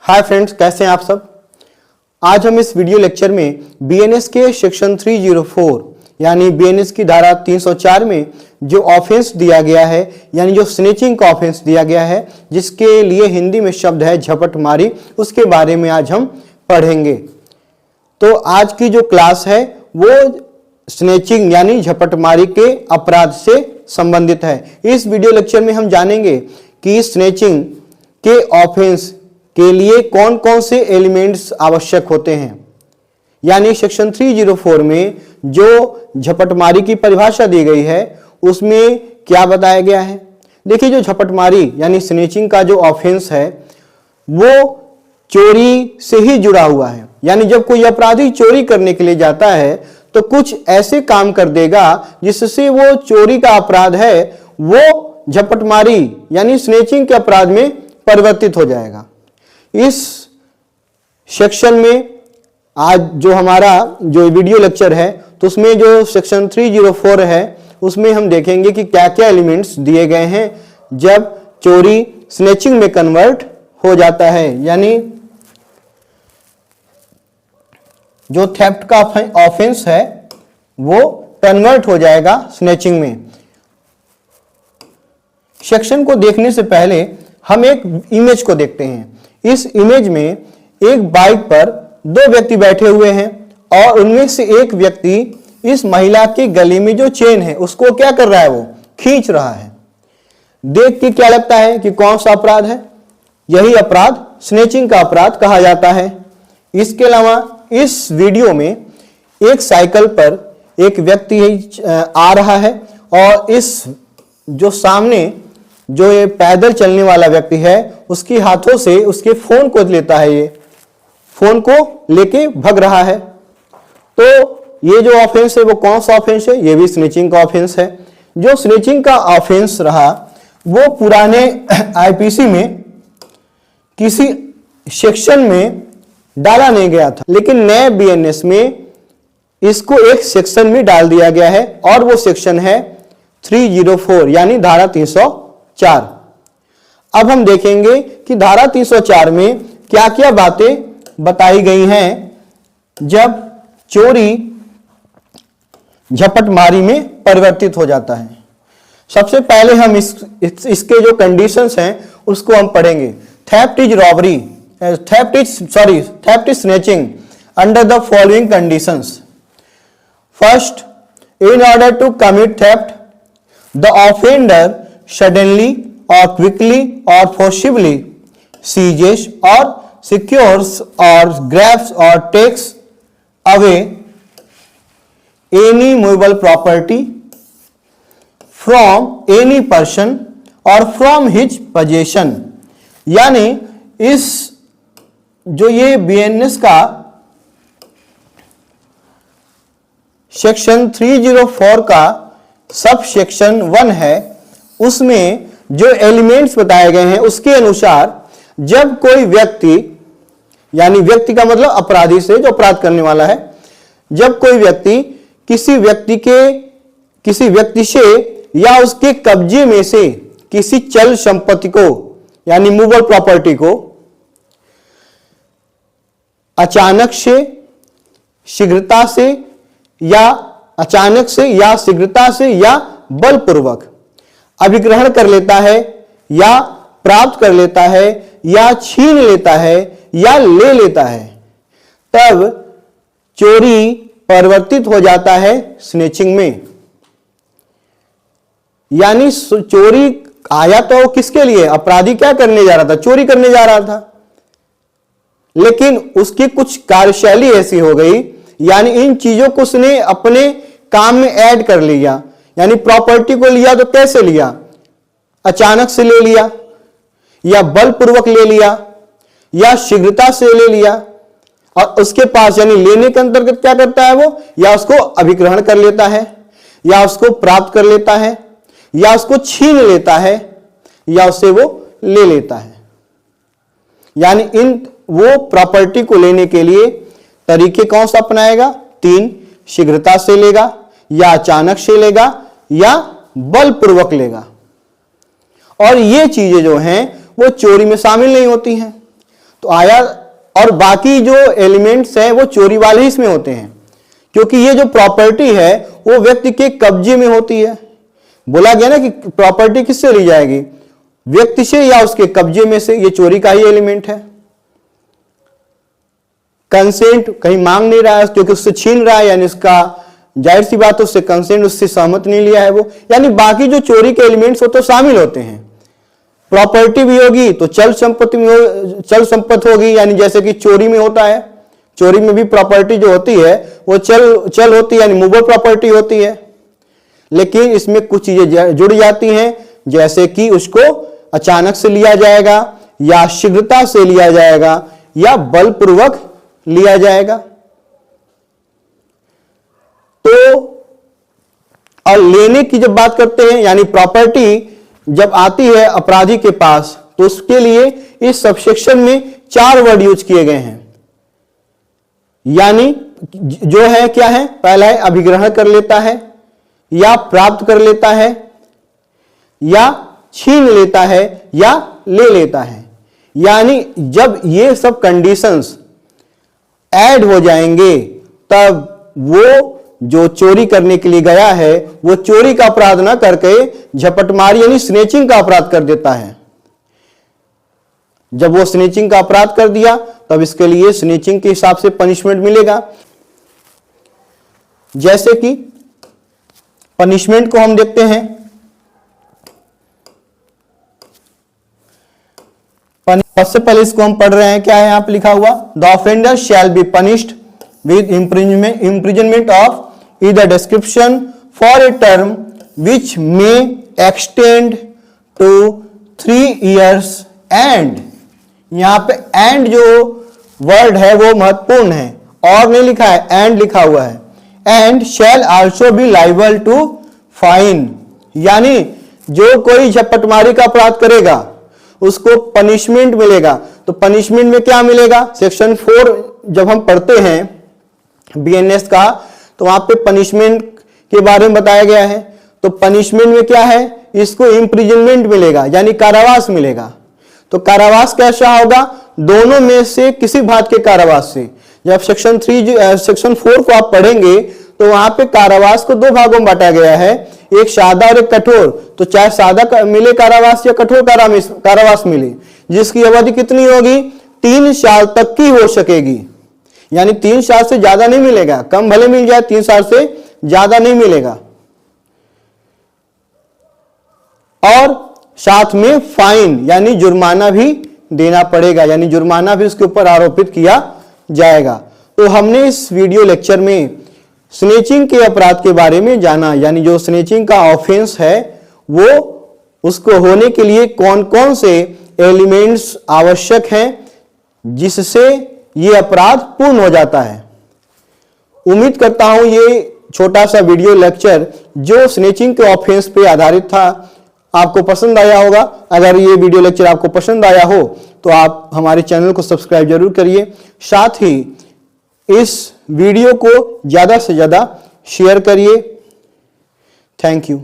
Hi friends, कैसे हैं आप सब। आज हम इस वीडियो लेक्चर में बीएनएस के सेक्शन 304 यानी बीएनएस की धारा 304 में जो ऑफेंस दिया गया है यानी जो स्नेचिंग का ऑफेंस दिया गया है, जिसके लिए हिंदी में शब्द है झपटमारी, उसके बारे में आज हम पढ़ेंगे। तो आज की जो क्लास है वो स्नेचिंग यानी झपटमारी के अपराध से संबंधित है। इस वीडियो लेक्चर में हम जानेंगे कि स्नेचिंग के ऑफेंस के लिए कौन कौन से एलिमेंट्स आवश्यक होते हैं। यानी सेक्शन 304 में जो झपटमारी की परिभाषा दी गई है उसमें क्या बताया गया है। देखिए, जो झपटमारी यानी स्नेचिंग का जो ऑफेंस है वो चोरी से ही जुड़ा हुआ है। यानी जब कोई अपराधी चोरी करने के लिए जाता है तो कुछ ऐसे काम कर देगा जिससे वो चोरी का अपराध है वो झपटमारी यानी स्नेचिंग के अपराध में परिवर्तित हो जाएगा। इस सेक्शन में आज जो हमारा जो वीडियो लेक्चर है तो उसमें जो सेक्शन 304 है उसमें हम देखेंगे कि क्या क्या एलिमेंट्स दिए गए हैं जब चोरी स्नेचिंग में कन्वर्ट हो जाता है, यानी जो थेफ्ट का ऑफेंस है वो कन्वर्ट हो जाएगा स्नेचिंग में। सेक्शन को देखने से पहले हम एक इमेज को देखते हैं। इस इमेज में एक बाइक पर दो व्यक्ति बैठे हुए हैं और उनमें से एक व्यक्ति इस महिला के गले में जो चेन है उसको क्या कर रहा है, वो खींच रहा है। देख के क्या लगता है कि कौन सा अपराध है? यही अपराध स्नेचिंग का अपराध कहा जाता है। इसके अलावा इस वीडियो में एक साइकिल पर एक व्यक्ति आ रहा है और इस जो सामने जो ये पैदल चलने वाला व्यक्ति है उसके हाथों से उसके फोन को लेता है, ये फोन को लेके भग रहा है। तो ये जो ऑफेंस है वो कौन सा ऑफेंस है? ये भी स्नेचिंग का ऑफेंस है। जो स्नेचिंग का ऑफेंस रहा वो पुराने आईपीसी में किसी सेक्शन में डाला नहीं गया था, लेकिन नए बीएनएस में इसको एक सेक्शन में डाल दिया गया है और वो सेक्शन है 304 यानी धारा 304। अब हम देखेंगे कि धारा 304 में क्या क्या बातें बताई गई हैं जब चोरी झपटमारी में परिवर्तित हो जाता है। सबसे पहले हम इसके जो कंडीशंस हैं उसको हम पढ़ेंगे। Theft is robbery, theft is snatching under the following conditions. First, in order to commit theft, the offender suddenly or quickly or forcibly seizes or secures or grabs or takes away any movable property from any person or from his possession। यानी इस जो ये BNS का section 304 का sub section 1 है, उसमें जो elements बताए गए हैं उसके अनुसार जब कोई व्यक्ति, यानी व्यक्ति का मतलब अपराधी से जो अपराध करने वाला है, जब कोई व्यक्ति किसी व्यक्ति से या उसके कब्जे में से किसी चल संपत्ति को यानी मूवेबल प्रॉपर्टी को अचानक से, शीघ्रता से या शीघ्रता से या बलपूर्वक अभिग्रहण कर लेता है या प्राप्त कर लेता है या छीन लेता है या ले लेता है, तब चोरी परिवर्तित हो जाता है स्नेचिंग में। यानी चोरी आया तो किसके लिए? अपराधी क्या करने जा रहा था? चोरी करने जा रहा था, लेकिन उसकी कुछ कार्यशैली ऐसी हो गई, यानी इन चीजों को उसने अपने काम में ऐड कर लिया। यानी प्रॉपर्टी को लिया तो कैसे लिया? अचानक से ले लिया या बलपूर्वक ले लिया या शीघ्रता से ले लिया, और उसके पास यानी लेने के अंतर्गत क्या करता है वो, या उसको अभिग्रहण कर लेता है या उसको प्राप्त कर लेता है या उसको छीन लेता है या उसे वो ले लेता है। यानी इन वो प्रॉपर्टी को लेने के लिए तरीके कौन सा अपनाएगा? 3, शीघ्रता से लेगा या अचानक से लेगा या बलपूर्वक लेगा। और ये चीजें जो हैं वो चोरी में शामिल नहीं होती हैं। तो आया, और बाकी जो एलिमेंट्स हैं वो चोरी वाले ही इसमें होते हैं, क्योंकि ये जो प्रॉपर्टी है वो व्यक्ति के कब्जे में होती है। बोला गया ना कि प्रॉपर्टी किससे ली जाएगी, व्यक्ति से या उसके कब्जे में से, ये चोरी का ही एलिमेंट है। कंसेंट कहीं मांग नहीं रहा है क्योंकि उससे छीन रहा है, यानी उसका जाहिर सी बात है उससे कंसेंट, उससे सहमत नहीं लिया है वो, यानी बाकी जो चोरी के एलिमेंट्स हो तो शामिल होते हैं। प्रॉपर्टी भी होगी तो चल संपत्ति में चल संपत्ति होगी, यानी जैसे कि चोरी में होता है, चोरी में भी प्रॉपर्टी जो होती है वो चल होती है, यानी मूवेबल प्रॉपर्टी होती है। लेकिन इसमें कुछ चीजें जुड़ जाती हैं, जैसे कि उसको अचानक से लिया जाएगा, या शीघ्रता से लिया जाएगा, या बलपूर्वक लिया जाएगा। तो और लेने की जब बात करते हैं, यानी प्रॉपर्टी जब आती है अपराधी के पास, तो उसके लिए इस सबसेक्शन में 4 वर्ड यूज किए गए हैं। यानी जो है क्या है, पहला है अभिग्रहण कर लेता है, या प्राप्त कर लेता है, या छीन लेता है, या ले लेता है। यानी जब ये सब कंडीशंस ऐड हो जाएंगे तब वो जो चोरी करने के लिए गया है वो चोरी का अपराध ना करके झपटमारी यानी स्नेचिंग का अपराध कर देता है। जब वो स्नेचिंग का अपराध कर दिया तब इसके लिए स्नेचिंग के हिसाब से पनिशमेंट मिलेगा। जैसे कि पनिशमेंट को हम देखते हैं, सबसे पहले इसको हम पढ़ रहे हैं, क्या है यहां पे लिखा हुआ, the offender shall be punished with imprisonment of either description for a term which may extend to 3 years and, यहां पे एंड जो वर्ड है वो महत्वपूर्ण है, और नहीं लिखा है, एंड लिखा हुआ है, and shall also be liable to fine. यानी जो कोई झपटमारी का अपराध करेगा उसको पनिशमेंट मिलेगा। तो पनिशमेंट में क्या मिलेगा, सेक्शन 4 जब हम पढ़ते हैं बीएनएस का तो वहां पे पनिशमेंट के बारे में बताया गया है। तो पनिशमेंट में क्या है, इसको इम्प्रिजनमेंट मिलेगा, यानी कारावास मिलेगा। तो कारावास कैसा होगा, दोनों में से किसी भाग के कारावास से। जब सेक्शन 4 को आप पढ़ेंगे तो वहां पे कारावास को 2 भागों में बांटा गया है, एक सादा और एक कठोर। तो चाहे सादा मिले कारावास या कठोर कारावास मिले, जिसकी अवधि कितनी होगी, 3 साल तक की हो सकेगी। यानी 3 साल से ज्यादा नहीं मिलेगा, कम भले मिल जाए, 3 साल से ज्यादा नहीं मिलेगा। और साथ में फाइन यानी जुर्माना भी देना पड़ेगा, यानी जुर्माना भी उसके ऊपर आरोपित किया जाएगा। तो हमने इस वीडियो लेक्चर में स्नेचिंग के अपराध के बारे में जाना, यानी जो स्नेचिंग का ऑफेंस है वो उसको होने के लिए कौन कौन से एलिमेंट्स आवश्यक हैं जिससे ये अपराध पूर्ण हो जाता है। उम्मीद करता हूं ये छोटा सा वीडियो लेक्चर जो स्नेचिंग के ऑफेंस पे आधारित था आपको पसंद आया होगा। अगर ये वीडियो लेक्चर आपको पसंद आया हो तो आप हमारे चैनल को सब्सक्राइब जरूर करिए, साथ ही इस वीडियो को ज्यादा से ज्यादा शेयर करिए। Thank you.